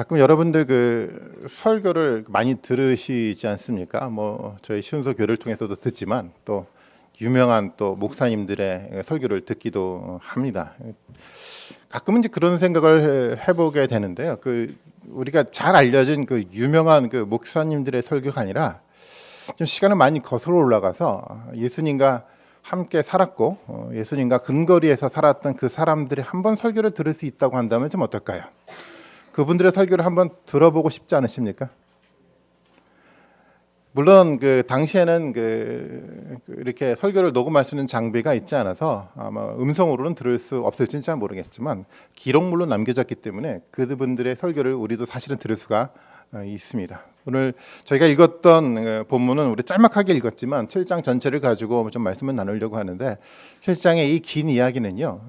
가끔 여러분들 그 설교를 많이 들으시지 않습니까? 뭐 저희 시운서 교를 통해서도 듣지만 또 유명한 또 목사님들의 설교를 듣기도 합니다. 가끔은 이제 그런 생각을 해보게 되는데요. 그 우리가 잘 알려진 그 유명한 그 목사님들의 설교가 아니라 좀 시간을 많이 거슬러 올라가서 예수님과 함께 살았고 예수님과 근거리에서 살았던 그 사람들이 한번 설교를 들을 수 있다고 한다면 좀 어떨까요? 그분들의 설교를 한번 들어보고 싶지 않으십니까? 물론 그 당시에는 이렇게 설교를 녹음할 수 있는 장비가 있지 않아서 아마 음성으로는 들을 수 없을지는 잘 모르겠지만 기록물로 남겨졌기 때문에 그분들의 설교를 우리도 사실은 들을 수가 있습니다. 오늘 저희가 읽었던 본문은 우리 짤막하게 읽었지만 7장 전체를 가지고 좀 말씀을 나누려고 하는데 7장의 이 긴 이야기는요,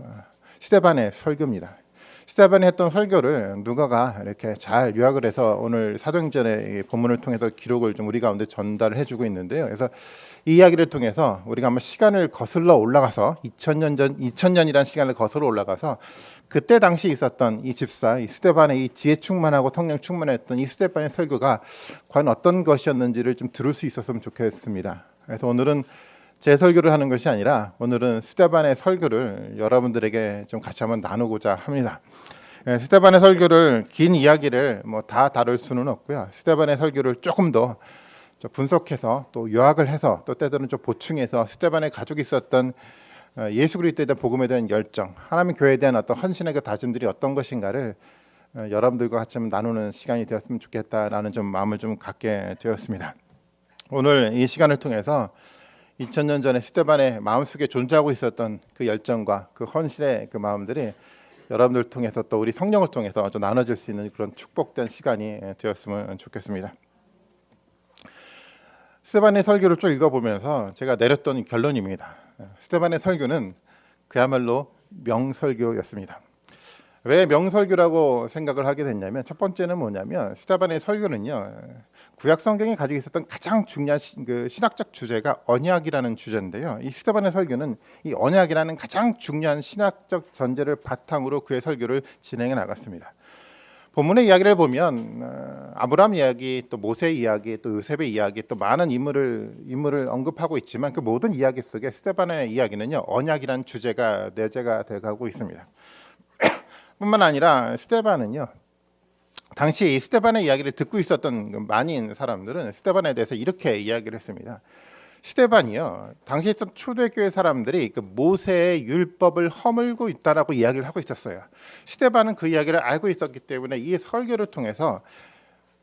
스데반의 설교입니다. 스데반이 했던 설교를 누가가 이렇게 잘 요약을 해서 오늘 사도행전의 본문을 통해서 기록을 좀 우리 가운데 전달을 해주고 있는데요. 그래서 이 이야기를 통해서 우리가 한번 시간을 거슬러 올라가서 2000년이라는 시간을 거슬러 올라가서 그때 당시 있었던 이 집사, 이 스데반의 이 지혜 충만하고 성령 충만했던 이 스데반의 설교가 과연 어떤 것이었는지를 좀 들을 수 있었으면 좋겠습니다. 그래서 오늘은 제 설교를 하는 것이 아니라 오늘은 스데반의 설교를 여러분들에게 좀 같이 한번 나누고자 합니다. 스데반의 설교를 긴 이야기를 뭐 다 다룰 수는 없고요. 스데반의 설교를 조금 더 분석해서 또 요약을 해서 또 때로는 좀 보충해서 스데반의 가지고 있었던 예수 그리스도에 대한 복음에 대한 열정, 하나님 교회에 대한 어떤 헌신의 그 다짐들이 어떤 것인가를 여러분들과 같이 한번 나누는 시간이 되었으면 좋겠다라는 좀 마음을 좀 갖게 되었습니다. 오늘 이 시간을 통해서 2000년 전에 스데반의 마음속에 존재하고 있었던 그 열정과 그 헌신의 그 마음들이 여러분들 통해서 또 우리 성령을 통해서 좀 나눠질 수 있는 그런 축복된 시간이 되었으면 좋겠습니다. 스데반의 설교를 쭉 읽어보면서 제가 내렸던 결론입니다. 스데반의 설교는 그야말로 명설교였습니다. 왜 명설교라고 생각을 하게 됐냐면 첫 번째는 뭐냐면 스데반의 설교는요, 구약 성경에 가지고 있었던 가장 중요한 그 신학적 주제가 언약이라는 주제인데요. 이 스데반의 설교는 이 언약이라는 가장 중요한 신학적 전제를 바탕으로 그의 설교를 진행해 나갔습니다. 본문의 이야기를 보면 아브라함 이야기, 또 모세 이야기, 또 요셉의 이야기, 또 많은 인물을 언급하고 있지만 그 모든 이야기 속에 스데반의 이야기는요, 언약이라는 주제가 내재가 되어가고 있습니다. 뿐만 아니라 스데반은요, 당시 이 스데반의 이야기를 듣고 있었던 많은 사람들은 스데반에 대해서 이렇게 이야기를 했습니다. 스데반이요, 당시 있었던 초대교회 사람들이 그 모세의 율법을 허물고 있다라고 이야기를 하고 있었어요. 스데반은 그 이야기를 알고 있었기 때문에 이 설교를 통해서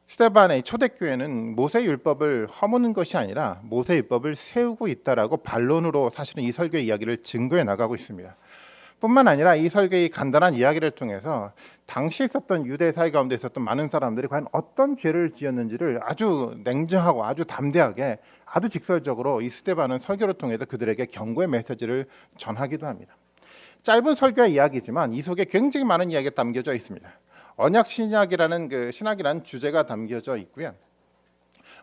스데반의 초대교회는 모세 율법을 허무는 것이 아니라 모세 율법을 세우고 있다라고 반론으로 사실은 이 설교의 이야기를 증거해 나가고 있습니다. 뿐만 아니라 이 설교의 간단한 이야기를 통해서 당시 있었던 유대 사회 가운데 있었던 많은 사람들이 과연 어떤 죄를 지었는지를 아주 냉정하고 아주 담대하게 아주 직설적으로 이 스데반은 설교를 통해서 그들에게 경고의 메시지를 전하기도 합니다. 짧은 설교의 이야기지만 이 속에 굉장히 많은 이야기가 담겨져 있습니다. 언약 신약이라는 그 신학이라는 주제가 담겨져 있고요.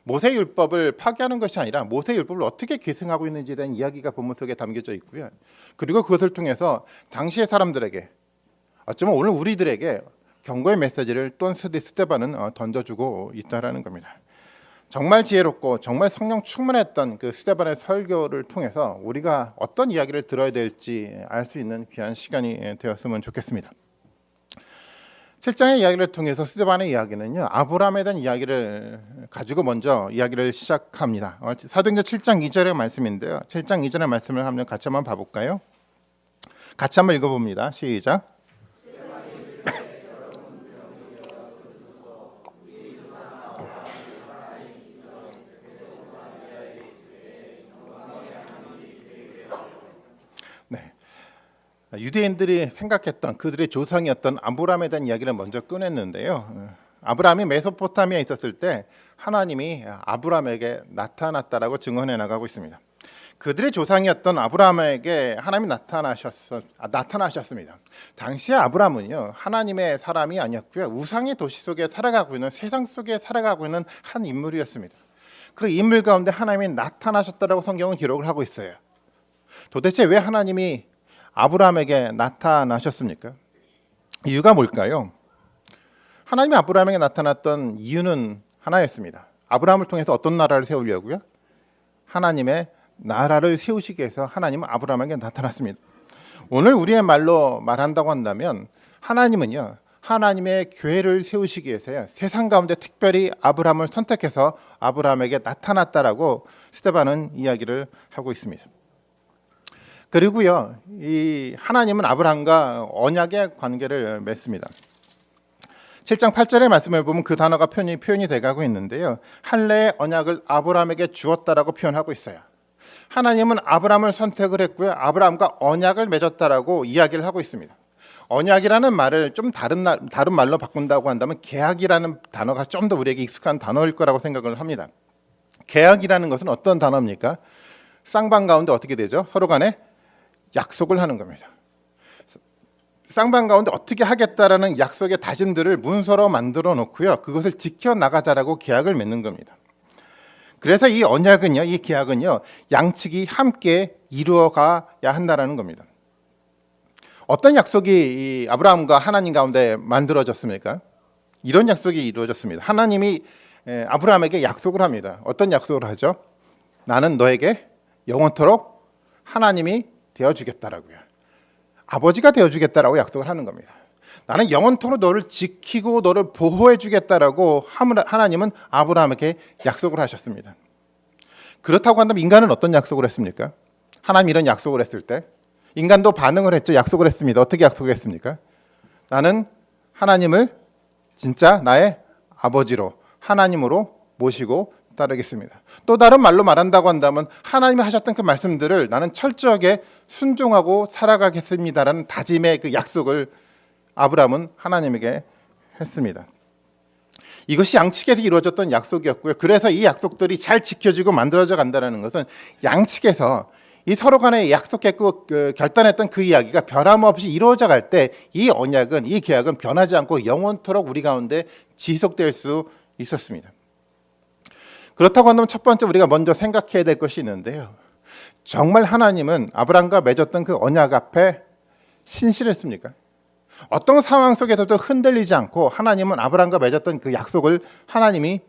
모세 율법을 파기하는 것이 아니라 모세 율법을 어떻게 계승하고 있는지에 대한 이야기가 본문 속에 담겨져 있고요. 그리고 그것을 통해서 당시의 사람들에게, 어쩌면 오늘 우리들에게 경고의 메시지를 또한 스데반은 던져주고 있다라는 겁니다. 정말 지혜롭고 정말 성령 충만했던 그 스데반의 설교를 통해서 우리가 어떤 이야기를 들어야 될지 알 수 있는 귀한 시간이 되었으면 좋겠습니다. 7장의 이야기를 통해서 스데반의 이야기는요, 아브라함에 대한 이야기를 가지고 먼저 이야기를 시작합니다. 사도행전 7장 2절의 말씀인데요. 7장 2절의 말씀을 같이 한번 봐볼까요? 같이 한번 읽어봅니다. 시작. 유대인들이 생각했던 그들의 조상이었던 아브라함에 대한 이야기를 먼저 꺼냈는데요. 아브라함이 메소포타미아에 있었을 때 하나님이 아브라함에게 나타났다라고 증언해 나가고 있습니다. 그들의 조상이었던 아브라함에게 하나님이 나타나셨습니다. 당시에 아브라함은요, 하나님의 사람이 아니었고요, 우상의 도시 속에 살아가고 있는, 세상 속에 살아가고 있는 한 인물이었습니다. 그 인물 가운데 하나님이 나타나셨다라고 성경은 기록을 하고 있어요. 도대체 왜 하나님이 아브라함에게 나타나셨습니까? 이유가 뭘까요? 하나님이 아브라함에게 나타났던 이유는 하나였습니다. 아브라함을 통해서 어떤 나라를 세우려고요? 하나님의 나라를 세우시기 위해서 하나님은 아브라함에게 나타났습니다. 오늘 우리의 말로 말한다고 한다면 하나님은요, 하나님의 교회를 세우시기 위해서요, 세상 가운데 특별히 아브라함을 선택해서 아브라함에게 나타났다라고 스데반은 이야기를 하고 있습니다. 그리고요, 이 하나님은 아브라함과 언약의 관계를 맺습니다. 7장 8절의 말씀을 보면 그 단어가 표현이 돼가고 있는데요, 할례의 언약을 아브라함에게 주었다라고 표현하고 있어요. 하나님은 아브라함을 선택을 했고요, 아브라함과 언약을 맺었다라고 이야기를 하고 있습니다. 언약이라는 말을 좀 다른 말로 바꾼다고 한다면 계약이라는 단어가 좀 더 우리에게 익숙한 단어일 거라고 생각을 합니다. 계약이라는 것은 어떤 단어입니까? 쌍방 가운데 어떻게 되죠? 서로 간에 약속을 하는 겁니다. 쌍방 가운데 어떻게 하겠다라는 약속의 다짐들을 문서로 만들어 놓고요, 그것을 지켜나가자라고 계약을 맺는 겁니다. 그래서 이 언약은요, 이 계약은요, 양측이 함께 이루어가야 한다라는 겁니다. 어떤 약속이 이 아브라함과 하나님 가운데 만들어졌습니까? 이런 약속이 이루어졌습니다. 하나님이 아브라함에게 약속을 합니다. 어떤 약속을 하죠? 나는 너에게 영원토록 하나님이 되어주겠다라고요. 아버지가 되어주겠다라고 약속을 하는 겁니다. 나는 영원토록 너를 지키고 너를 보호해주겠다라고 하나님은 아브라함에게 약속을 하셨습니다. 그렇다고 한다면 인간은 어떤 약속을 했습니까? 하나님 이런 약속을 했을 때 인간도 반응을 했죠. 약속을 했습니다. 어떻게 약속을 했습니까? 나는 하나님을 진짜 나의 아버지로, 하나님으로 모시고 따르겠습니다. 또 다른 말로 말한다고 한다면 하나님이 하셨던 그 말씀들을 나는 철저하게 순종하고 살아가겠습니다라는 다짐의 그 약속을 아브라함은 하나님에게 했습니다. 이것이 양측에서 이루어졌던 약속이었고요. 그래서 이 약속들이 잘 지켜지고 만들어져 간다는 것은 양측에서 이 서로 간에 약속했고 결단했던 그 이야기가 변함없이 이루어져 갈 때 이 언약은, 이 계약은 변하지 않고 영원토록 우리 가운데 지속될 수 있었습니다. 그렇다고 한다면 첫 번째 우리가 먼저 생각해야 될 것이 있는데요, 정말 하나님은 아브라함과 맺었던 그 언약 앞에 신실했습니까? 어떤 상황 속에서도 흔들리지 않고 하나님은 아브라함과 맺었던 그 약속을 하나님이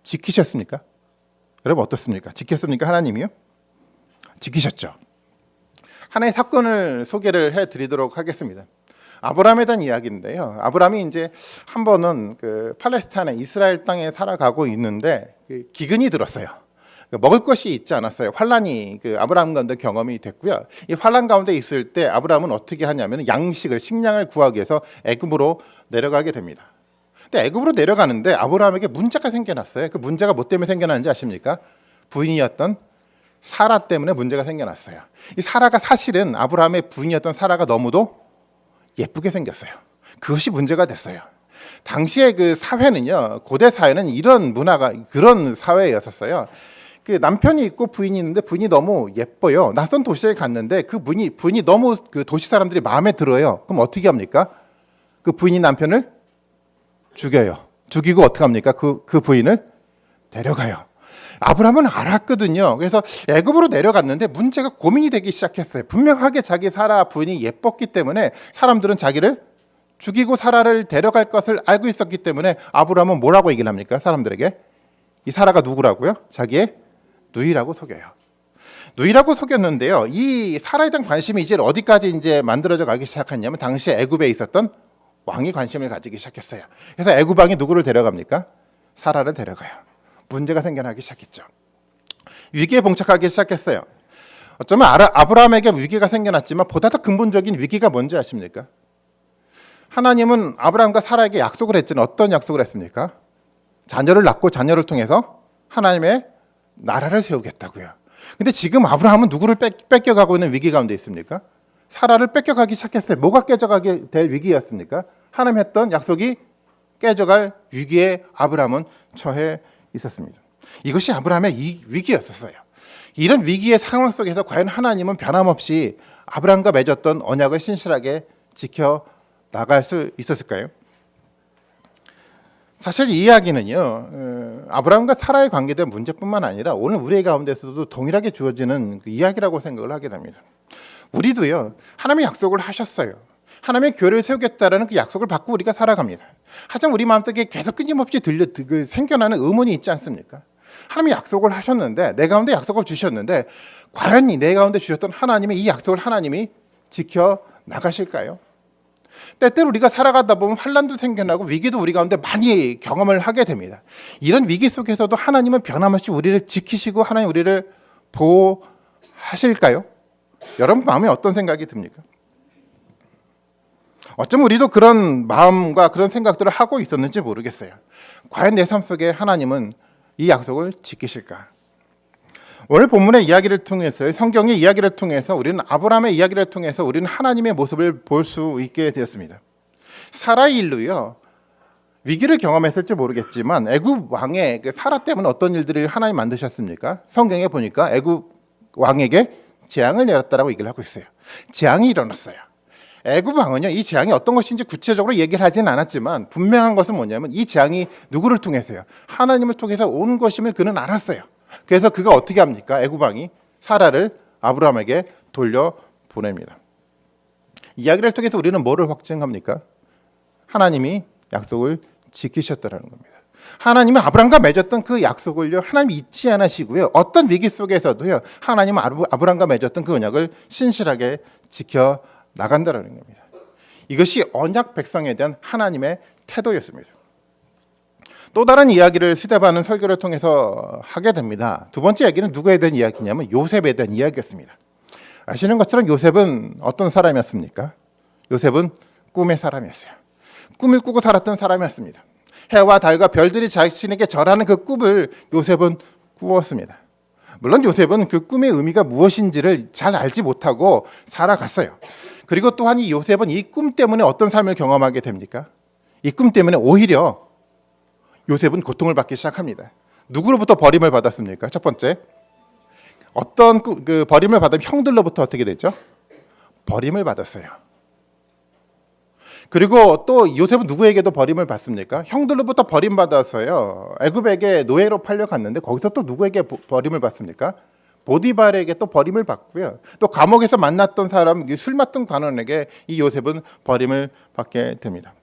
지키셨습니까? 여러분 어떻습니까? 지켰습니까? 하나님이요? 지키셨죠. 하나의 사건을 소개를 해드리도록 하겠습니다. 아브라함에 대한 이야기인데요. 아브라함이 이제 한 번은 그 팔레스타인의 이스라엘 땅에 살아가고 있는데 기근이 들었어요. 먹을 것이 있지 않았어요. 환란이 그 아브라함 가운데 경험이 됐고요. 이 환란 가운데 있을 때 아브라함은 어떻게 하냐면 식량을 구하기 위해서 애굽으로 내려가게 됩니다. 근데 애굽으로 내려가는데 아브라함에게 문제가 생겨났어요. 그 문제가 뭐 때문에 생겨났는지 아십니까? 부인이었던 사라 때문에 문제가 생겨났어요. 이 사라가 사실은 아브라함의 부인이었던 사라가 너무도 예쁘게 생겼어요. 그것이 문제가 됐어요. 당시의 그 사회는요, 고대 사회는 이런 문화가, 그런 사회였었어요. 그 남편이 있고 부인이 있는데 부인이 너무 예뻐요. 낯선 도시에 갔는데 그 부인이 너무 그 도시 사람들이 마음에 들어요. 그럼 어떻게 합니까? 그 부인이 남편을 죽여요. 죽이고 어떻게 합니까? 그 부인을 데려가요. 아브라함은 알았거든요. 그래서 애굽으로 내려갔는데 문제가 고민이 되기 시작했어요. 분명하게 자기 사라 부인이 예뻤기 때문에 사람들은 자기를 죽이고 사라를 데려갈 것을 알고 있었기 때문에 아브라함은 뭐라고 얘기를 합니까? 사람들에게 이 사라가 누구라고요? 자기의 누이라고 속여요. 누이라고 속였는데요. 이 사라에 대한 관심이 이제 어디까지 이제 만들어져 가기 시작했냐면 당시에 애굽에 있었던 왕이 관심을 가지기 시작했어요. 그래서 애굽 왕이 누구를 데려갑니까? 사라를 데려가요. 문제가 생겨나기 시작했죠. 위기에 봉착하기 시작했어요. 어쩌면 아브라함에게 위기가 생겨났지만 보다 더 근본적인 위기가 뭔지 아십니까? 하나님은 아브라함과 사라에게 약속을 했잖아요. 어떤 약속을 했습니까? 자녀를 낳고 자녀를 통해서 하나님의 나라를 세우겠다고요. 근데 지금 아브라함은 누구를 뺏겨가고 있는 위기 가운데 있습니까? 사라를 뺏겨가기 시작했어요. 뭐가 깨져가게 될 위기였습니까? 하나님 했던 약속이 깨져갈 위기에 아브라함은 처해 있었습니다. 이것이 아브라함의 위기였었어요. 이런 위기의 상황 속에서 과연 하나님은 변함없이 아브라함과 맺었던 언약을 신실하게 지켜 나갈 수 있었을까요? 사실 이 이야기는요, 아브라함과 사라의 관계된 문제뿐만 아니라 오늘 우리 가운데서도 동일하게 주어지는 그 이야기라고 생각을 하게 됩니다. 우리도요, 하나님의 약속을 하셨어요. 하나님의 교회를 세우겠다라는 그 약속을 받고 우리가 살아갑니다. 하지만 우리 마음속에 계속 끊임없이 생겨나는 의문이 있지 않습니까? 하나님이 약속을 하셨는데, 내 가운데 약속을 주셨는데, 과연 내 가운데 주셨던 하나님의 이 약속을 하나님이 지켜 나가실까요? 때때로 우리가 살아가다 보면 환난도 생겨나고 위기도 우리 가운데 많이 경험을 하게 됩니다. 이런 위기 속에서도 하나님은 변함없이 우리를 지키시고 하나님 우리를 보호하실까요? 여러분 마음에 어떤 생각이 듭니까? 어쩌면 우리도 그런 마음과 그런 생각들을 하고 있었는지 모르겠어요. 과연 내 삶 속에 하나님은 이 약속을 지키실까? 오늘 본문의 이야기를 통해서, 성경의 이야기를 통해서, 우리는 아브라함의 이야기를 통해서 우리는 하나님의 모습을 볼 수 있게 되었습니다. 사라의 일로요, 위기를 경험했을지 모르겠지만 애굽 왕의 사라 때문에 어떤 일들을 하나님 만드셨습니까? 성경에 보니까 애굽 왕에게 재앙을 내렸다라고 얘기를 하고 있어요. 재앙이 일어났어요. 애굽 왕은요, 이 재앙이 어떤 것인지 구체적으로 얘기를 하지는 않았지만 분명한 것은 뭐냐면 이 재앙이 누구를 통해서요? 하나님을 통해서 온 것임을 그는 알았어요. 그래서 그가 어떻게 합니까? 애굽 왕이 사라를 아브라함에게 돌려보냅니다. 이야기를 통해서 우리는 뭐를 확증합니까? 하나님이 약속을 지키셨다는 겁니다. 하나님은 아브라함과 맺었던 그 약속을요, 하나님이 잊지 않으시고요, 어떤 위기 속에서도요, 하나님은 아브라함과 맺었던 그 언약을 신실하게 지켜 나간다라는 겁니다. 이것이 언약 백성에 대한 하나님의 태도였습니다. 또 다른 이야기를 스데반은 설교를 통해서 하게 됩니다. 두 번째 이야기는 누구에 대한 이야기냐면 요셉에 대한 이야기였습니다. 아시는 것처럼 요셉은 어떤 사람이었습니까? 요셉은 꿈의 사람이었어요. 꿈을 꾸고 살았던 사람이었습니다. 해와 달과 별들이 자신에게 절하는 그 꿈을 요셉은 꾸었습니다. 물론 요셉은 그 꿈의 의미가 무엇인지를 잘 알지 못하고 살아갔어요. 그리고 또한 이 요셉은 이 꿈 때문에 어떤 삶을 경험하게 됩니까? 이 꿈 때문에 오히려 요셉은 고통을 받기 시작합니다. 누구로부터 버림을 받았습니까? 첫 번째, 어떤 그 버림을 받은 형들로부터 어떻게 됐죠? 버림을 받았어요. 그리고 또 요셉은 누구에게도 버림을 받습니까? 형들로부터 버림받아서요, 애굽에게 노예로 팔려갔는데 거기서 또 누구에게 버림을 받습니까? 보디발에게 또 버림을 받고요. 또 감옥에서 만났던 사람, 술 맡던 관원에게 이 요셉은 버림을 받게 됩니다.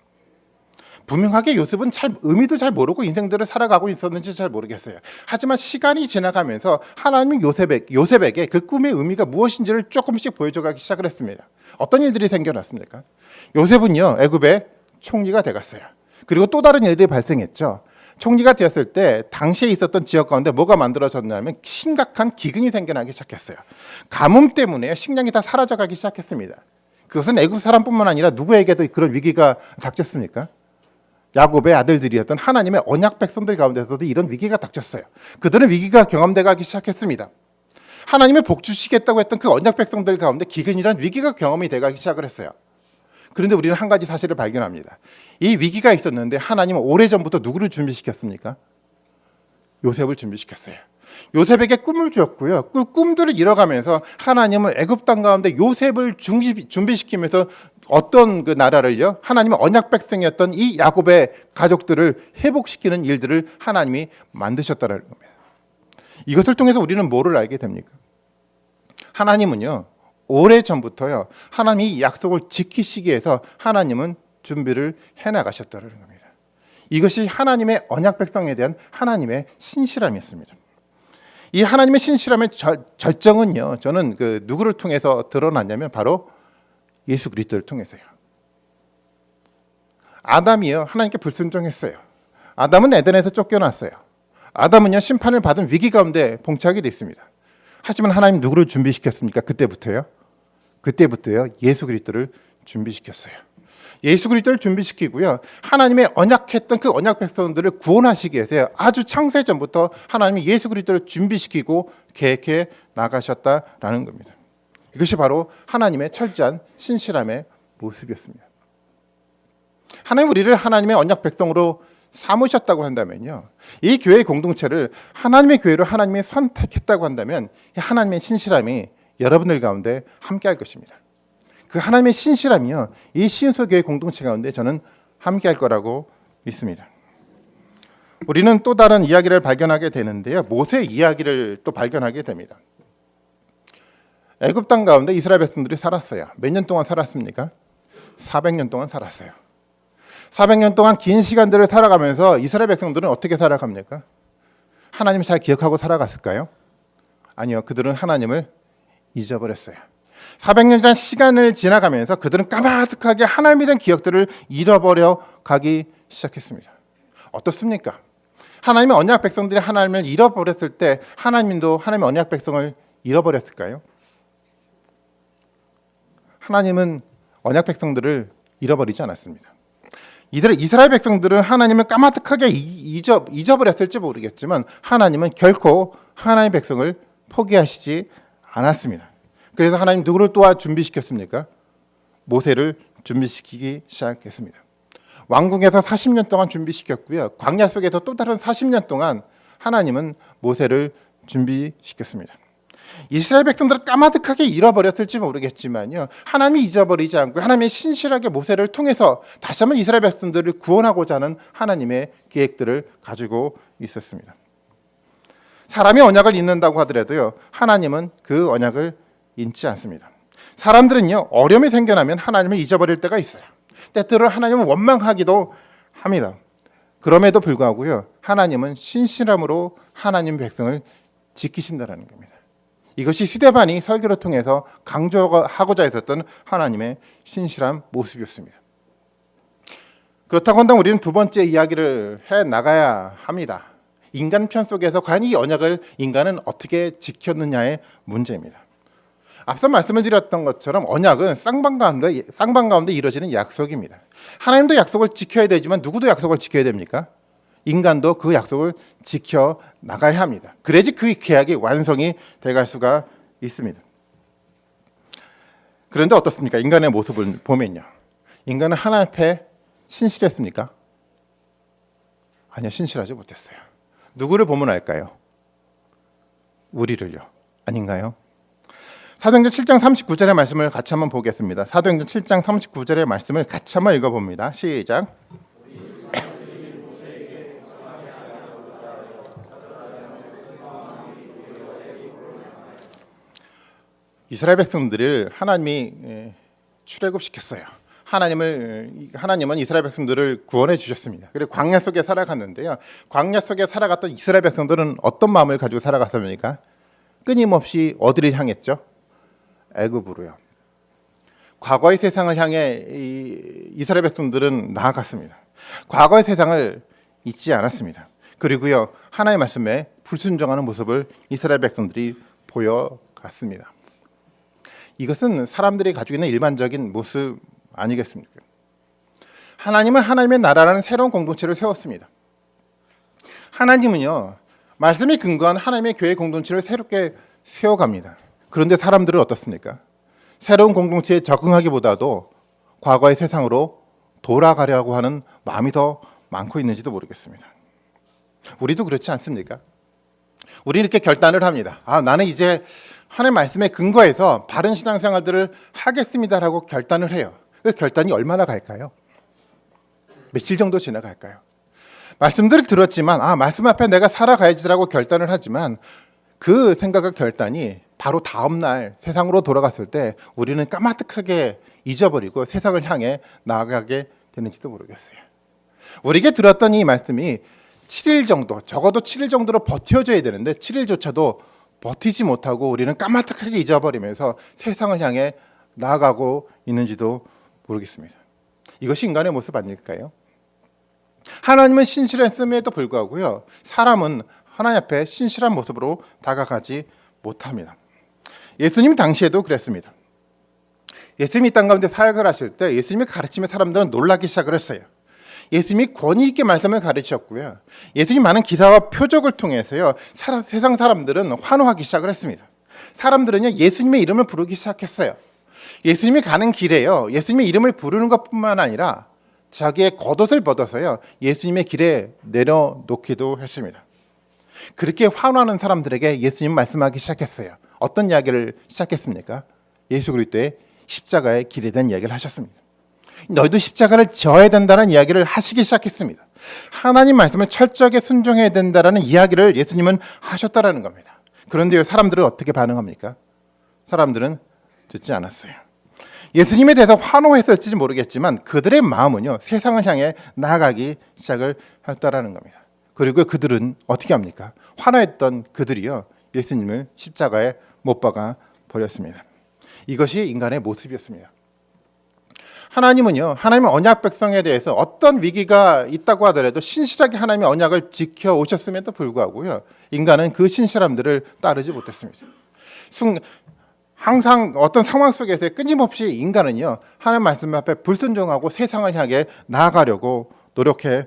분명하게 요셉은 의미도 잘 모르고 인생들을 살아가고 있었는지 잘 모르겠어요. 하지만 시간이 지나가면서 하나님이 요셉에게 그 꿈의 의미가 무엇인지를 조금씩 보여줘가기 시작을 했습니다. 어떤 일들이 생겨났습니까? 요셉은요, 애굽의 총리가 돼갔어요. 그리고 또 다른 일들이 발생했죠. 총리가 되었을 때 당시에 있었던 지역 가운데 뭐가 만들어졌냐면 심각한 기근이 생겨나기 시작했어요. 가뭄 때문에 식량이 다 사라져가기 시작했습니다. 그것은 애굽 사람뿐만 아니라 누구에게도 그런 위기가 닥쳤습니까? 야곱의 아들들이었던 하나님의 언약 백성들 가운데서도 이런 위기가 닥쳤어요. 그들은 위기가 경험돼 가기 시작했습니다. 하나님의 복 주시겠다고 했던 그 언약 백성들 가운데 기근이란 위기가 경험이 돼 가기 시작을 했어요. 그런데 우리는 한 가지 사실을 발견합니다. 이 위기가 있었는데 하나님은 오래전부터 누구를 준비시켰습니까? 요셉을 준비시켰어요. 요셉에게 꿈을 주었고요. 그 꿈들을 이뤄가면서 하나님은 애굽 땅 가운데 요셉을 준비시키면서 어떤 그 나라를요, 하나님의 언약 백성이었던 이 야곱의 가족들을 회복시키는 일들을 하나님이 만드셨다는 겁니다. 이것을 통해서 우리는 뭐를 알게 됩니까? 하나님은요, 오래전부터요, 하나님이 이 약속을 지키시기 위해서 하나님은 준비를 해나가셨다는 겁니다. 이것이 하나님의 언약 백성에 대한 하나님의 신실함이었습니다. 이 하나님의 신실함의 절정은요, 저는 그 누구를 통해서 드러났냐면 바로 예수 그리스도를 통해서요. 아담이요, 하나님께 불순종했어요. 아담은 에덴에서 쫓겨났어요. 아담은요, 심판을 받은 위기 가운데 봉착이 됐습니다. 하지만 하나님 누구를 준비시켰습니까? 그때부터요, 예수 그리스도를 준비시켰어요. 예수 그리스도를 준비시키고요, 하나님의 언약했던 그 언약 백성들을 구원하시기 위해서 아주 창세 전부터 하나님이 예수 그리스도를 준비시키고 계획해 나가셨다라는 겁니다. 이것이 바로 하나님의 철저한 신실함의 모습이었습니다. 하나님 우리를 하나님의 언약 백성으로 삼으셨다고 한다면요, 이 교회 공동체를 하나님의 교회로 하나님이 선택했다고 한다면 하나님의 신실함이 여러분들 가운데 함께할 것입니다. 그 하나님의 신실함이요, 이 신소교회 공동체 가운데 저는 함께할 거라고 믿습니다. 우리는 또 다른 이야기를 발견하게 되는데요, 모세 이야기를 또 발견하게 됩니다. 애굽 땅 가운데 이스라엘 백성들이 살았어요. 몇 년 동안 살았습니까? 400년 동안 살았어요. 400년 동안 긴 시간들을 살아가면서 이스라엘 백성들은 어떻게 살아갑니까? 하나님을 잘 기억하고 살아갔을까요? 아니요. 그들은 하나님을 잊어버렸어요. 400년이라는 시간을 지나가면서 그들은 까마득하게 하나님에 대한 기억들을 잃어버려 가기 시작했습니다. 어떻습니까? 하나님의 언약 백성들이 하나님을 잃어버렸을 때 하나님도 하나님의 언약 백성을 잃어버렸을까요? 하나님은 언약 백성들을 잃어버리지 않았습니다. 이스라엘 백성들은 하나님을 까마득하게 잊어버렸을지 모르겠지만 하나님은 결코 하나님의 백성을 포기하시지 않았습니다. 그래서 하나님 누구를 또 준비시켰습니까? 모세를 준비시키기 시작했습니다. 왕궁에서 40년 동안 준비시켰고요. 광야 속에서 또 다른 40년 동안 하나님은 모세를 준비시켰습니다. 이스라엘 백성들을 까마득하게 잃어버렸을지 모르겠지만요. 하나님이 잊어버리지 않고 하나님이 신실하게 모세를 통해서 다시 한번 이스라엘 백성들을 구원하고자 하는 하나님의 계획들을 가지고 있었습니다. 사람이 언약을 잊는다고 하더라도요. 하나님은 그 언약을 잊지 않습니다. 사람들은요. 어려움이 생겨나면 하나님을 잊어버릴 때가 있어요. 때때로 하나님을 원망하기도 합니다. 그럼에도 불구하고요. 하나님은 신실함으로 하나님 백성을 지키신다라는 겁니다. 이것이 스데반이 설교를 통해서 강조하고자 했었던 하나님의 신실한 모습이었습니다. 그렇다고 한다면 우리는 두 번째 이야기를 해나가야 합니다. 인간 편 속에서 과연 이 언약을 인간은 어떻게 지켰느냐의 문제입니다. 앞서 말씀을 드렸던 것처럼 언약은 쌍방 가운데 이루어지는 약속입니다. 하나님도 약속을 지켜야 되지만 누구도 약속을 지켜야 됩니까? 인간도 그 약속을 지켜 나가야 합니다. 그래야지 그 계약이 완성이 돼갈 수가 있습니다. 그런데 어떻습니까? 인간의 모습을 보면요. 인간은 하나님 앞에 신실했습니까? 아니요, 신실하지 못했어요. 누구를 보면 알까요? 우리를요. 아닌가요? 사도행전 7장 39절의 말씀을 같이 한번 보겠습니다. 사도행전 7장 39절의 말씀을 같이 한번 읽어봅니다. 시작. 이스라엘 백성들을 하나님이 출애굽시켰어요. 하나님은 이스라엘 백성들을 구원해 주셨습니다. 그리고 광야 속에 살아갔는데요. 광야 속에 살아갔던 이스라엘 백성들은 어떤 마음을 가지고 살아갔습니까? 끊임없이 어디를 향했죠? 애굽으로요. 과거의 세상을 향해 이스라엘 백성들은 나아갔습니다. 과거의 세상을 잊지 않았습니다. 그리고요. 하나님의 말씀에 불순종하는 모습을 이스라엘 백성들이 보여갔습니다. 이것은 사람들이 가지고 있는 일반적인 모습 아니겠습니까? 하나님은 하나님의 나라라는 새로운 공동체를 세웠습니다. 하나님은요. 말씀이 근거한 하나님의 교회 공동체를 새롭게 세워갑니다. 그런데 사람들은 어떻습니까? 새로운 공동체에 적응하기보다도 과거의 세상으로 돌아가려고 하는 마음이 더 많고 있는지도 모르겠습니다. 우리도 그렇지 않습니까? 우리 이렇게 결단을 합니다. 나는 이제 하나님 말씀에 근거해서 바른 신앙생활들을 하겠습니다라고 결단을 해요. 그 결단이 얼마나 갈까요? 며칠 정도 지나갈까요? 말씀들을 들었지만 말씀 앞에 내가 살아가야지라고 결단을 하지만 그 생각과 결단이 바로 다음 날 세상으로 돌아갔을 때 우리는 까마득하게 잊어버리고 세상을 향해 나아가게 되는지도 모르겠어요. 우리에게 들었던 이 말씀이 7일 정도, 적어도 7일 정도로 버텨줘야 되는데 7일조차도 버티지 못하고 우리는 까마득하게 잊어버리면서 세상을 향해 나아가고 있는지도 모르겠습니다. 이것이 인간의 모습 아닐까요? 하나님은 신실했음에도 불구하고요. 사람은 하나님 앞에 신실한 모습으로 다가가지 못합니다. 예수님 당시에도 그랬습니다. 예수님이 이 땅 가운데 사역을 하실 때 예수님의 가르침에 사람들은 놀라기 시작을 했어요. 예수님이 권위 있게 말씀을 가르쳤고요. 예수님 많은 기사와 표적을 통해서요. 세상 사람들은 환호하기 시작을 했습니다. 사람들은요. 예수님의 이름을 부르기 시작했어요. 예수님이 가는 길에요. 예수님의 이름을 부르는 것뿐만 아니라 자기의 겉옷을 벗어서요. 예수님의 길에 내려놓기도 했습니다. 그렇게 환호하는 사람들에게 예수님 말씀하기 시작했어요. 어떤 이야기를 시작했습니까? 예수 그리스도의 십자가의 길에 대한 이야기를 하셨습니다. 너희도 십자가를 져야 된다는 이야기를 하시기 시작했습니다. 하나님 말씀을 철저하게 순종해야 된다는 이야기를 예수님은 하셨다라는 겁니다. 그런데 사람들은 어떻게 반응합니까? 사람들은 듣지 않았어요. 예수님에 대해서 환호했을지 모르겠지만 그들의 마음은요, 세상을 향해 나아가기 시작을 했다라는 겁니다. 그리고 그들은 어떻게 합니까? 환호했던 그들이요, 예수님을 십자가에 못 박아 버렸습니다. 이것이 인간의 모습이었습니다. 하나님은 언약 백성에 대해서 어떤 위기가 있다고 하더라도 신실하게 하나님의 언약을 지켜 오셨음에도 불구하고요, 인간은 그 신실함들을 따르지 못했습니다. 항상 어떤 상황 속에서 끊임없이 인간은요, 하나님 말씀 앞에 불순종하고 세상을 향해 나아가려고 노력해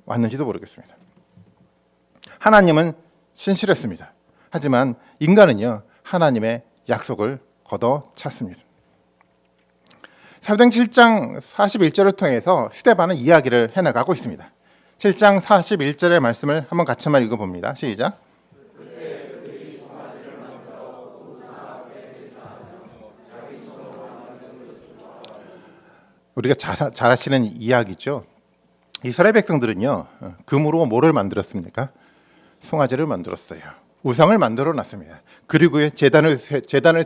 왔는지도 모르겠습니다. 하나님은 신실했습니다. 하지만 인간은요, 하나님의 약속을 걷어찼습니다. 사도행 7장 41절을 통해서 스데반은 이야기를 해나가고 있습니다. 7장 41절의 말씀을 한번 같이 한번 읽어봅니다. 시작. 우리가 잘 아시는 이야기죠. 이스라엘 백성들은요, 금으로 뭐를 만들었습니까? 송아지를 만들었어요. 우상을 만들어 놨습니다. 그리고 제단을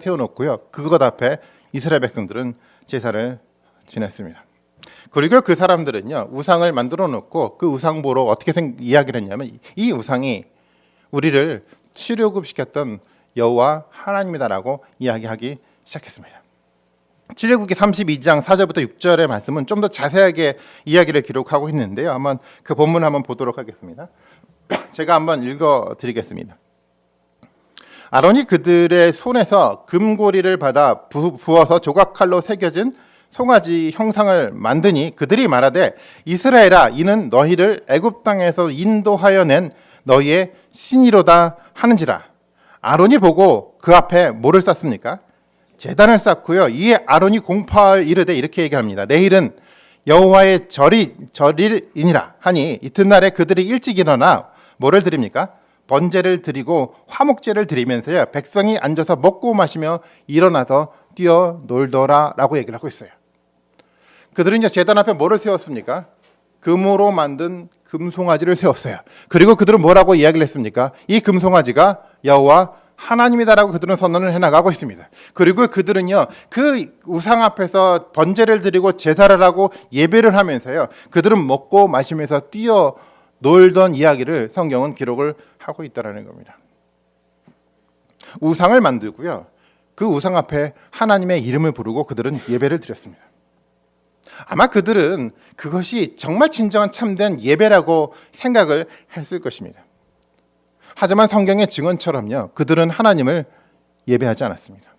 세워놓고요, 그것 앞에 이스라엘 백성들은 제사를 지냈습니다. 그리고 그 사람들은요, 우상을 만들어 놓고 그 우상 보러 어떻게 이야기를 했냐면, 이 우상이 우리를 출애굽시켰던 여호와 하나님이다라고 이야기하기 시작했습니다. 출애굽기 32장 4절부터 6절의 말씀은 좀 더 자세하게 이야기를 기록하고 있는데요. 한번 그 본문 한번 보도록 하겠습니다. 제가 한번 읽어드리겠습니다. 아론이 그들의 손에서 금고리를 받아 부어서 조각칼로 새겨진 송아지 형상을 만드니 그들이 말하되 이스라엘아, 이는 너희를 애굽 땅에서 인도하여 낸 너희의 신이로다 하는지라. 아론이 보고 그 앞에 뭐를 쌓습니까? 제단을 쌓고요, 이에 아론이 공포하여 이르되 이렇게 얘기합니다. 내일은 여호와의 절일이니라 하니 이튿날에 그들이 일찍 일어나 뭐를 드립니까? 번제를 드리고 화목제를 드리면서요, 백성이 앉아서 먹고 마시며 일어나서 뛰어놀더라라고 얘기를 하고 있어요. 그들은 이제 제단 앞에 뭐를 세웠습니까? 금으로 만든 금송아지를 세웠어요. 그리고 그들은 뭐라고 이야기를 했습니까? 이 금송아지가 여호와 하나님이다라고 그들은 선언을 해나가고 있습니다. 그리고 그들은요, 그 우상 앞에서 번제를 드리고 제사를 하고 예배를 하면서요, 그들은 먹고 마시면서 뛰어놀던 이야기를 성경은 기록을 하고 있다는 겁니다. 우상을 만들고요, 그 우상 앞에 하나님의 이름을 부르고 그들은 예배를 드렸습니다. 아마 그들은 그것이 정말 진정한 참된 예배라고 생각을 했을 것입니다. 하지만 성경의 증언처럼요, 그들은 하나님을 예배하지 않았습니다.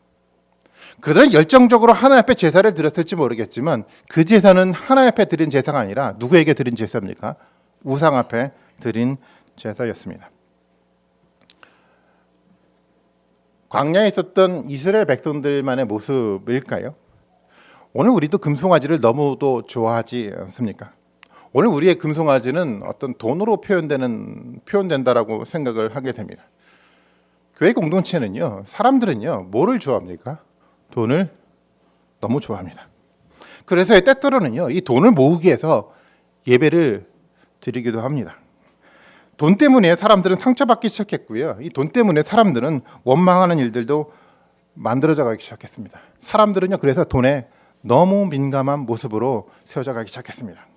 그들은 열정적으로 하나님 앞에 제사를 드렸을지 모르겠지만 그 제사는 하나님 앞에 드린 제사가 아니라 누구에게 드린 제사입니까? 우상 앞에 드린 제사였습니다. 광야에 있었던 이스라엘 백성들만의 모습일까요? 오늘 우리도 금송아지를 너무도 좋아하지 않습니까? 오늘 우리의 금송아지는 어떤 돈으로 표현된다라고 생각을 하게 됩니다. 교회 공동체는요, 사람들은요, 뭐를 좋아합니까? 돈을 너무 좋아합니다. 그래서 때때로는요, 이 돈을 모으기 위해서 예배를 드리기도 합니다. 돈 때문에 사람들은 상처받기 시작했고요, 이 돈 때문에 사람들은 원망하는 일들도 만들어져 가기 시작했습니다. 사람들은요, 그래서 돈에 너무 민감한 모습으로 세워져 가기 시작했습니다.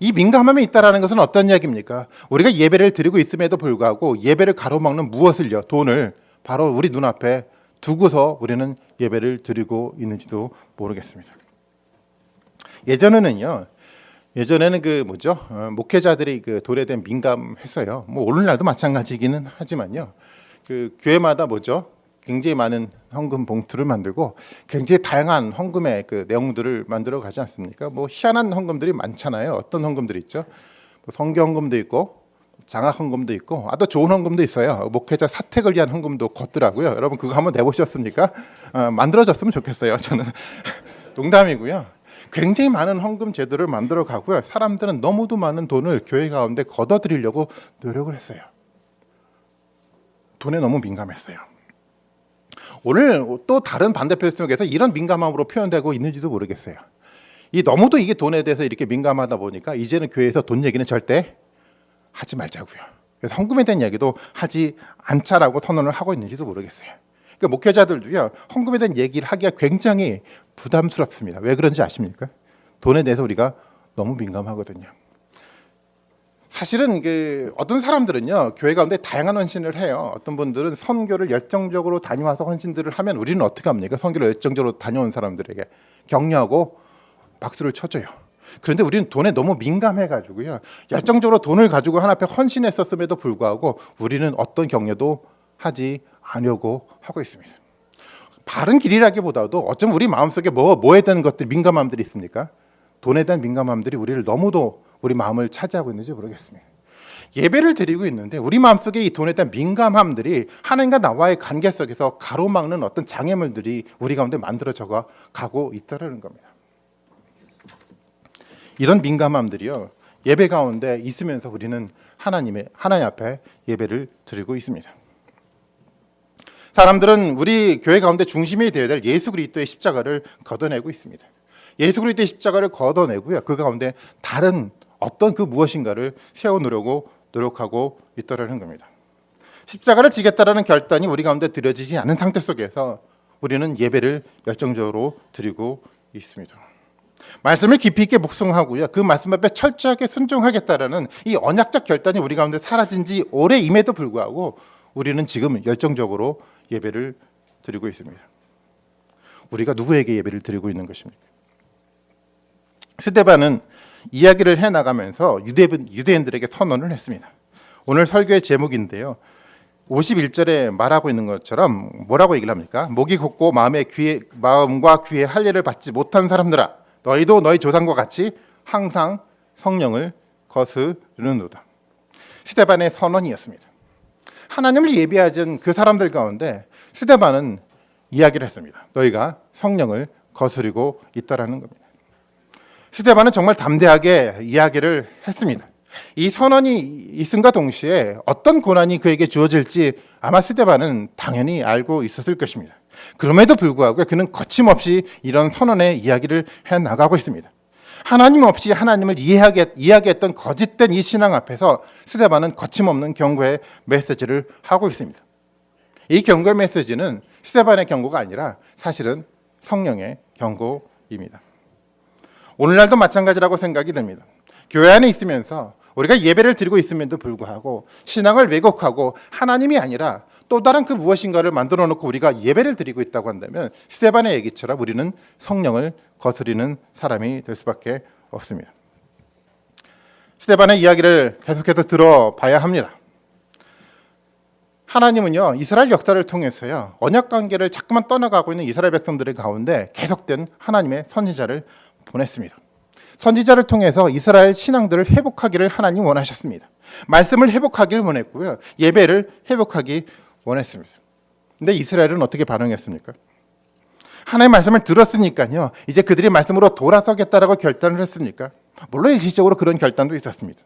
이 민감함이 있다라는 것은 어떤 이야기입니까? 우리가 예배를 드리고 있음에도 불구하고 예배를 가로막는 무엇을요? 돈을 바로 우리 눈앞에 두고서 우리는 예배를 드리고 있는지도 모르겠습니다. 예전에는 목회자들이 그 돈에 대해 민감했어요. 뭐 오늘날도 마찬가지이기는 하지만요. 그 교회마다 굉장히 많은 헌금 봉투를 만들고 굉장히 다양한 헌금의 그 내용들을 만들어 가지 않습니까? 뭐 희한한 헌금들이 많잖아요. 어떤 헌금들이 있죠? 성교 헌금도 있고 장학 헌금도 있고 또 좋은 헌금도 있어요. 목회자 사택을 위한 헌금도 걷더라고요. 여러분 그거 한번 내보셨습니까? 만들어졌으면 좋겠어요. 저는 농담이고요. 굉장히 많은 헌금 제도를 만들어 가고요. 사람들은 너무도 많은 돈을 교회 가운데 걷어들이려고 노력을 했어요. 돈에 너무 민감했어요. 오늘 또 다른 반대표 속에서 이런 민감함으로 표현되고 있는지도 모르겠어요. 너무도 이게 돈에 대해서 이렇게 민감하다 보니까 이제는 교회에서 돈 얘기는 절대 하지 말자고요. 그래서 헌금에 대한 이야기도 하지 않자라고 선언을 하고 있는지도 모르겠어요. 그러니까 목회자들도요, 헌금에 대한 얘기를 하기가 굉장히 부담스럽습니다. 왜 그런지 아십니까? 돈에 대해서 우리가 너무 민감하거든요. 사실은 어떤 사람들은요, 교회 가운데 다양한 헌신을 해요. 어떤 분들은 선교를 열정적으로 다녀와서 헌신들을 하면 우리는 어떻게 합니까? 선교를 열정적으로 다녀온 사람들에게 격려하고 박수를 쳐줘요. 그런데 우리는 돈에 너무 민감해가지고요, 열정적으로 돈을 가지고 하나님 앞에 헌신했었음에도 불구하고 우리는 어떤 격려도 하지 않으려고 하고 있습니다. 바른 길이라기보다도 어쩌면 우리 마음속에 뭐에 대한 것들, 민감함들이 있습니까? 돈에 대한 민감함들이 우리를 너무도 우리 마음을 차지하고 있는지 모르겠습니다. 예배를 드리고 있는데 우리 마음속에 이 돈에 대한 민감함들이 하나님과 나와의 관계 속에서 가로막는 어떤 장애물들이 우리 가운데 만들어져 가고 있다는 겁니다. 이런 민감함들이요, 예배 가운데 있으면서 우리는 하나님 앞에 예배를 드리고 있습니다. 사람들은 우리 교회 가운데 중심이 되어야 될 예수 그리스도의 십자가를 걷어내고 있습니다. 예수 그리스도의 십자가를 걷어내고요, 그 가운데 다른 어떤 그 무엇인가를 세워놓으려고 노력하고 있다는 겁니다. 십자가를 지겠다라는 결단이 우리 가운데 드려지지 않은 상태 속에서 우리는 예배를 열정적으로 드리고 있습니다. 말씀을 깊이 있게 묵상하고요, 그 말씀 앞에 철저하게 순종하겠다라는 이 언약적 결단이 우리 가운데 사라진 지 오래임에도 불구하고 우리는 지금 열정적으로 예배를 드리고 있습니다. 우리가 누구에게 예배를 드리고 있는 것입니까? 스데반은 이야기를 해나가면서 유대인들에게 선언을 했습니다. 오늘 설교의 제목인데요, 51절에 말하고 있는 것처럼 뭐라고 얘기를 합니까? 목이 곧고 마음과 귀에 할례를 받지 못한 사람들아, 너희도 너희 조상과 같이 항상 성령을 거스르는도다. 스데반의 선언이었습니다. 하나님을 예배하던 그 사람들 가운데 스데반은 이야기를 했습니다. 너희가 성령을 거스르고 있다라는 겁니다. 스데반은 정말 담대하게 이야기를 했습니다. 이 선언이 있음과 동시에 어떤 고난이 그에게 주어질지 아마 스데반은 당연히 알고 있었을 것입니다. 그럼에도 불구하고 그는 거침없이 이런 선언의 이야기를 해나가고 있습니다. 하나님 없이 하나님을 이야기했던 거짓된 이 신앙 앞에서 스데반은 거침없는 경고의 메시지를 하고 있습니다. 이 경고의 메시지는 스데반의 경고가 아니라 사실은 성령의 경고입니다. 오늘날도 마찬가지라고 생각이 됩니다. 교회 안에 있으면서 우리가 예배를 드리고 있음에도 불구하고 신앙을 왜곡하고 하나님이 아니라 또 다른 그 무엇인가를 만들어 놓고 우리가 예배를 드리고 있다고 한다면 스데반의 얘기처럼 우리는 성령을 거스리는 사람이 될 수밖에 없습니다. 스데반의 이야기를 계속해서 들어봐야 합니다. 하나님은요, 이스라엘 역사를 통해서요, 언약 관계를 자꾸만 떠나가고 있는 이스라엘 백성들의 가운데 계속된 하나님의 선지자를 보냈습니다. 선지자를 통해서 이스라엘 신앙들을 회복하기를 하나님 원하셨습니다. 말씀을 회복하기를 원했고요, 예배를 회복하기 원했습니다. 근데 이스라엘은 어떻게 반응했습니까? 하나님의 말씀을 들었으니까요, 이제 그들이 말씀으로 돌아서겠다라고 결단을 했습니까? 물론 일시적으로 그런 결단도 있었습니다.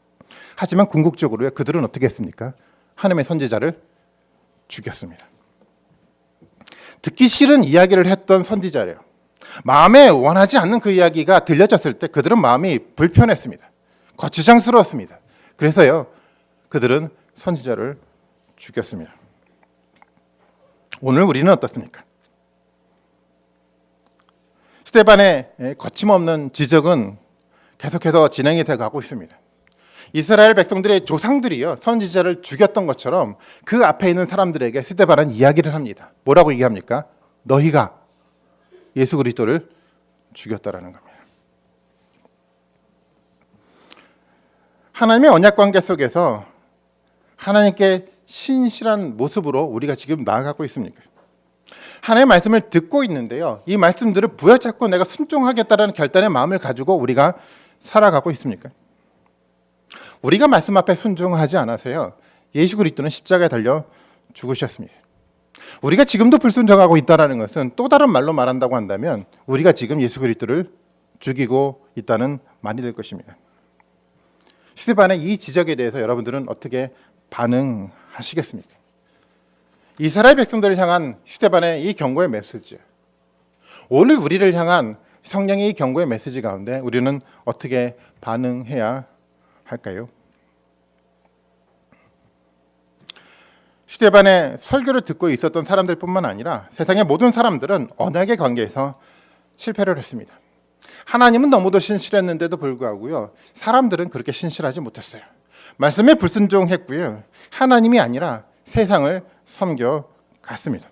하지만 궁극적으로 그들은 어떻게 했습니까? 하나님의 선지자를 죽였습니다. 듣기 싫은 이야기를 했던 선지자래요. 마음에 원하지 않는 그 이야기가 들려졌을 때 그들은 마음이 불편했습니다. 거추장스러웠습니다. 그래서요, 그들은 선지자를 죽였습니다. 오늘 우리는 어떻습니까? 스데반의 거침없는 지적은 계속해서 진행이 되어 가고 있습니다. 이스라엘 백성들의 조상들이요, 선지자를 죽였던 것처럼 그 앞에 있는 사람들에게 스데반은 이야기를 합니다. 뭐라고 얘기합니까? 너희가 예수 그리스도를 죽였다라는 겁니다. 하나님의 언약 관계 속에서 하나님께 신실한 모습으로 우리가 지금 나아가고 있습니까? 하나님의 말씀을 듣고 있는데요, 이 말씀들을 부여잡고 내가 순종하겠다라는 결단의 마음을 가지고 우리가 살아가고 있습니까? 우리가 말씀 앞에 순종하지 않아서요, 예수 그리스도는 십자가에 달려 죽으셨습니다. 우리가 지금도 불순종하고 있다는 것은 또 다른 말로 말한다고 한다면 우리가 지금 예수 그리스도를 죽이고 있다는 말이 될 것입니다. 스데반의 이 지적에 대해서 여러분들은 어떻게 반응하시겠습니까? 이스라엘 백성들을 향한 스데반의 이 경고의 메시지, 오늘 우리를 향한 성령의 이 경고의 메시지 가운데 우리는 어떻게 반응해야 할까요? 스데반의 설교를 듣고 있었던 사람들뿐만 아니라 세상의 모든 사람들은 언약의 관계에서 실패를 했습니다. 하나님은 너무도 신실했는데도 불구하고요, 사람들은 그렇게 신실하지 못했어요. 말씀에 불순종했고요, 하나님이 아니라 세상을 섬겨갔습니다.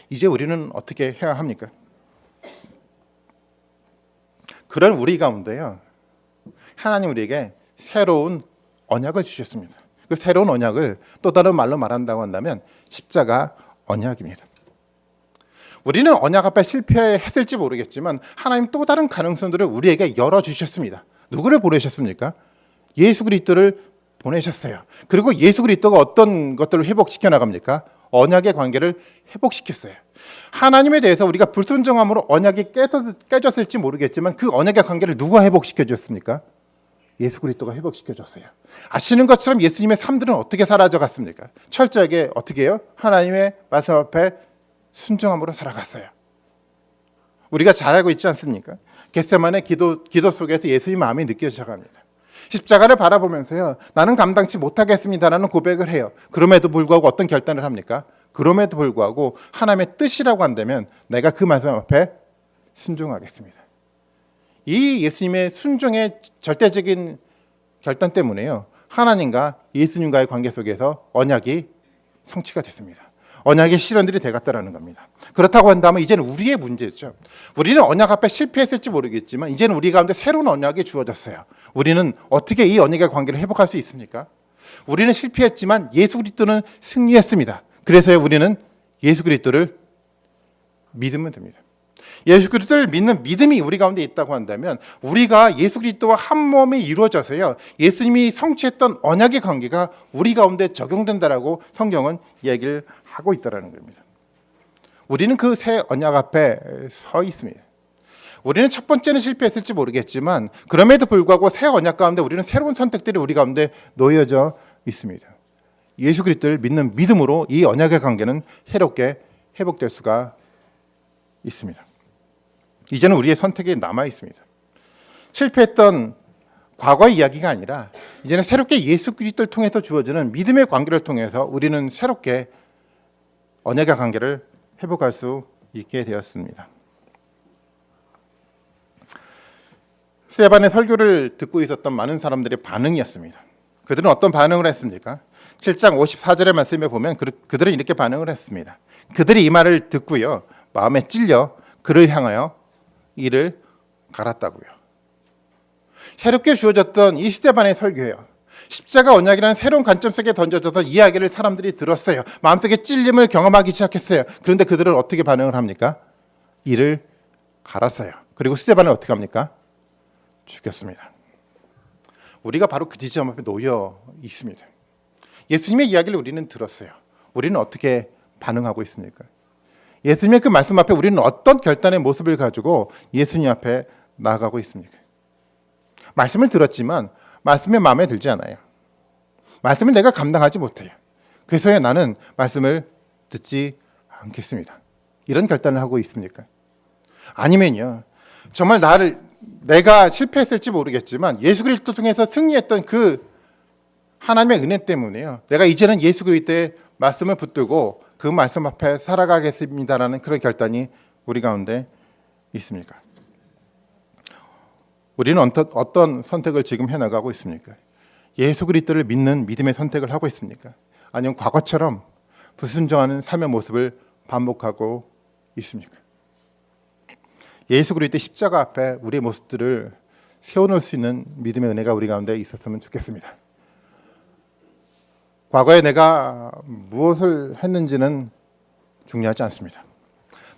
이제 우리는 어떻게 해야 합니까? 그런 우리 가운데요, 하나님 우리에게 새로운 언약을 주셨습니다. 그 새로운 언약을 또 다른 말로 말한다고 한다면 십자가 언약입니다. 우리는 언약 앞에 실패했을지 모르겠지만 하나님 또 다른 가능성들을 우리에게 열어주셨습니다. 누구를 보내셨습니까? 예수 그리스도를 보내셨어요. 그리고 예수 그리스도가 어떤 것들을 회복시켜 나갑니까? 언약의 관계를 회복시켰어요. 하나님에 대해서 우리가 불순종함으로 언약이 깨졌을지 모르겠지만 그 언약의 관계를 누가 회복시켜 줬습니까? 예수 그리스도가 회복시켜 줬어요. 아시는 것처럼 예수님의 삶들은 어떻게 사라져 갔습니까? 철저하게 어떻게 해요? 하나님의 말씀 앞에 순종함으로 살아갔어요. 우리가 잘 알고 있지 않습니까? 겟세마네 기도 속에서 예수님 마음이 느껴져 갑니다. 십자가를 바라보면서요, 나는 감당치 못하겠습니다라는 고백을 해요. 그럼에도 불구하고 어떤 결단을 합니까? 그럼에도 불구하고 하나님의 뜻이라고 한다면 내가 그 말씀 앞에 순종하겠습니다. 이 예수님의 순종의 절대적인 결단 때문에요, 하나님과 예수님과의 관계 속에서 언약이 성취가 됐습니다. 언약의 실현들이 돼갔다라는 겁니다. 그렇다고 한다면 이제는 우리의 문제죠. 우리는 언약 앞에 실패했을지 모르겠지만 이제는 우리 가운데 새로운 언약이 주어졌어요. 우리는 어떻게 이 언약의 관계를 회복할 수 있습니까? 우리는 실패했지만 예수 그리스도는 승리했습니다. 그래서 우리는 예수 그리스도를 믿으면 됩니다. 예수 그리스도를 믿는 믿음이 우리 가운데 있다고 한다면 우리가 예수 그리스도와 한 몸이 이루어져서요, 예수님이 성취했던 언약의 관계가 우리 가운데 적용된다라고 성경은 얘기를 하고 있다라는 겁니다. 우리는 그 새 언약 앞에 서 있습니다. 우리는 첫 번째는 실패했을지 모르겠지만 그럼에도 불구하고 새 언약 가운데 우리는 새로운 선택들이 우리 가운데 놓여져 있습니다. 예수 그리스도를 믿는 믿음으로 이 언약의 관계는 새롭게 회복될 수가 있습니다. 이제는 우리의 선택이 남아 있습니다. 실패했던 과거의 이야기가 아니라 이제는 새롭게 예수 그리스도를 통해서 주어지는 믿음의 관계를 통해서 우리는 새롭게 언약의 관계를 회복할 수 있게 되었습니다. 스데반의 설교를 듣고 있었던 많은 사람들의 반응이었습니다. 그들은 어떤 반응을 했습니까? 7장 54절의 말씀에 보면 그들은 이렇게 반응을 했습니다. 그들이 이 말을 듣고요, 마음에 찔려 그를 향하여 이를 갈았다고요. 새롭게 주어졌던 이 스데반의 설교예요. 십자가 언약이라는 새로운 관점 속에 던져져서 이야기를 사람들이 들었어요. 마음속에 찔림을 경험하기 시작했어요. 그런데 그들은 어떻게 반응을 합니까? 이를 갈았어요. 그리고 스데반을 어떻게 합니까? 죽였습니다. 우리가 바로 그 지점 앞에 놓여 있습니다. 예수님의 이야기를 우리는 들었어요. 우리는 어떻게 반응하고 있습니까? 예수님의 그 말씀 앞에 우리는 어떤 결단의 모습을 가지고 예수님 앞에 나아가고 있습니까? 말씀을 들었지만 말씀이 마음에 들지 않아요. 말씀을 내가 감당하지 못해요. 그래서 나는 말씀을 듣지 않겠습니다. 이런 결단을 하고 있습니까? 아니면요, 정말 내가 실패했을지 모르겠지만 예수 그리스도 통해서 승리했던 그 하나님의 은혜 때문에요, 내가 이제는 예수 그리스도의 말씀을 붙들고 그 말씀 앞에 살아가겠습니다라는 그런 결단이 우리 가운데 있습니까? 우리는 어떤 선택을 지금 해나가고 있습니까? 예수 그리스도를 믿는 믿음의 선택을 하고 있습니까? 아니면 과거처럼 불순종하는 삶의 모습을 반복하고 있습니까? 예수 그리스도의 십자가 앞에 우리의 모습들을 세워놓을 수 있는 믿음의 은혜가 우리 가운데 있었으면 좋겠습니다. 과거에 내가 무엇을 했는지는 중요하지 않습니다.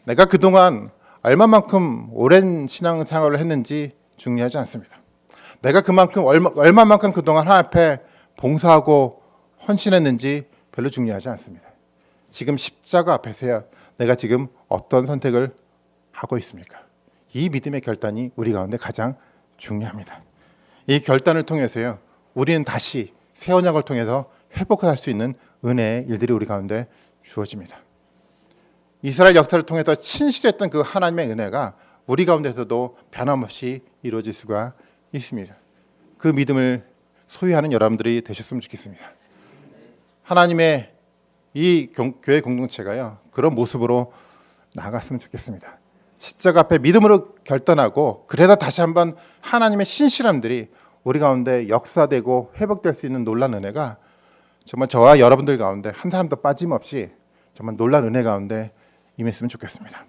내가 그동안 얼마만큼 오랜 신앙생활을 했는지 중요하지 않습니다. 내가 그만큼 얼마만큼 그동안 하나님 앞에 봉사하고 헌신했는지 별로 중요하지 않습니다. 지금 십자가 앞에서야 내가 지금 어떤 선택을 하고 있습니까? 이 믿음의 결단이 우리 가운데 가장 중요합니다. 이 결단을 통해서요, 우리는 다시 새 언약을 통해서 회복할 수 있는 은혜의 일들이 우리 가운데 주어집니다. 이스라엘 역사를 통해서 신실했던 그 하나님의 은혜가 우리 가운데서도 변함없이 이루어질 수가 있습니다. 그 믿음을 소유하는 여러분들이 되셨으면 좋겠습니다. 하나님의 이 교회 공동체가요 그런 모습으로 나아갔으면 좋겠습니다. 십자가 앞에 믿음으로 결단하고 그래서 다시 한번 하나님의 신실함들이 우리 가운데 역사되고 회복될 수 있는 놀라운 은혜가 정말 저와 여러분들 가운데 한 사람도 빠짐없이 정말 놀라운 은혜 가운데 임했으면 좋겠습니다.